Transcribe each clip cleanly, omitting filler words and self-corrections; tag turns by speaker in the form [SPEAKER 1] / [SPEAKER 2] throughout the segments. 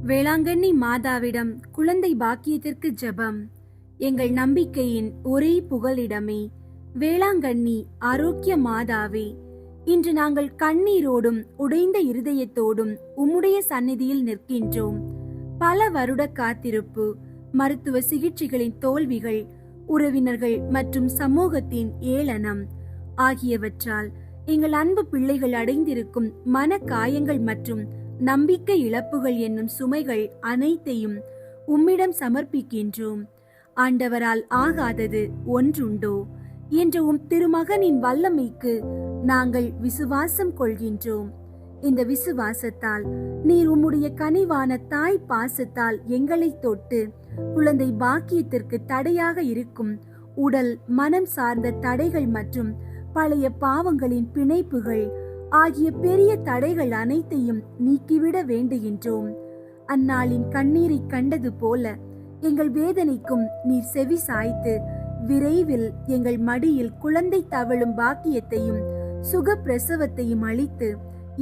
[SPEAKER 1] வேளாங்கண்ணி மாதாவிடம் குழந்தை பாக்கியத்திற்கு ஜெபம். எங்கள் நம்பிக்கையின் ஒரே புகலிடமே, வேளாங்கண்ணி ஆரோக்கிய மாதாவே, இன்று நாங்கள் கண்ணீரோடும் உடைந்த இருதயத்தோடும் உம்முடைய சந்நிதியில் நிற்கின்றோம். பல வருட காத்திருப்பு, மருத்துவ சிகிச்சைகளின் தோல்விகள், உறவினர்கள் மற்றும் சமூகத்தின் ஏளனம் ஆகியவற்றால் எங்கள் அன்பு பிள்ளைகள் அடைந்திருக்கும் மன காயங்கள் மற்றும் நம்பிக்கை இழப்புகள் என்னும் சுமைகள் அனைத்தையும் உம்மிடம் சமர்ப்பிக்கின்றோம். ஆண்டவரால் ஆகாதது ஒன்றுண்டோ என்ற உம் திருமகனின் வல்லமைக்கு நாங்கள் விசுவாசம் கொள்கின்றோம். இந்த விசுவாசத்தால் நீர் உம்முடைய கனிவான தாய் பாசத்தால் எங்களை தொட்டு குழந்தை பாக்கியத்திற்கு தடையாக இருக்கும் உடல் மனம் சார்ந்த தடைகள் மற்றும் பழைய பாவங்களின் பிணைப்புகள் ஆகிய பெரிய தடைகள் அனைத்தையும் நீக்கிவிட வேண்டுகின்றோம். அந்நாளின் கண்ணீரை கண்டது போல எங்கள் வேதனைக்கும் நீர் செவி சாய்த்து விரைவில் எங்கள் மடியில் குழந்தை தவழும் பாக்கியத்தையும் சுக பிரசவத்தையும் அளித்து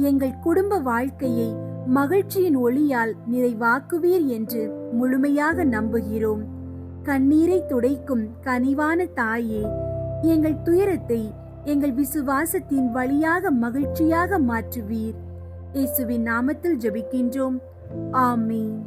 [SPEAKER 1] எங்கள் குடும்ப வாழ்க்கையை மகிழ்ச்சியின் ஒளியால் நிறைவாக்குவீர் என்று முழுமையாக நம்புகிறோம். கண்ணீரை துடைக்கும் கனிவான தாயே, எங்கள் துயரத்தை எங்கள் விசுவாசத்தின் வழியாக மகிழ்ச்சியாக மாற்றுவீர். இயேசுவின் நாமத்தில் ஜெபிக்கின்றோம். ஆமென்.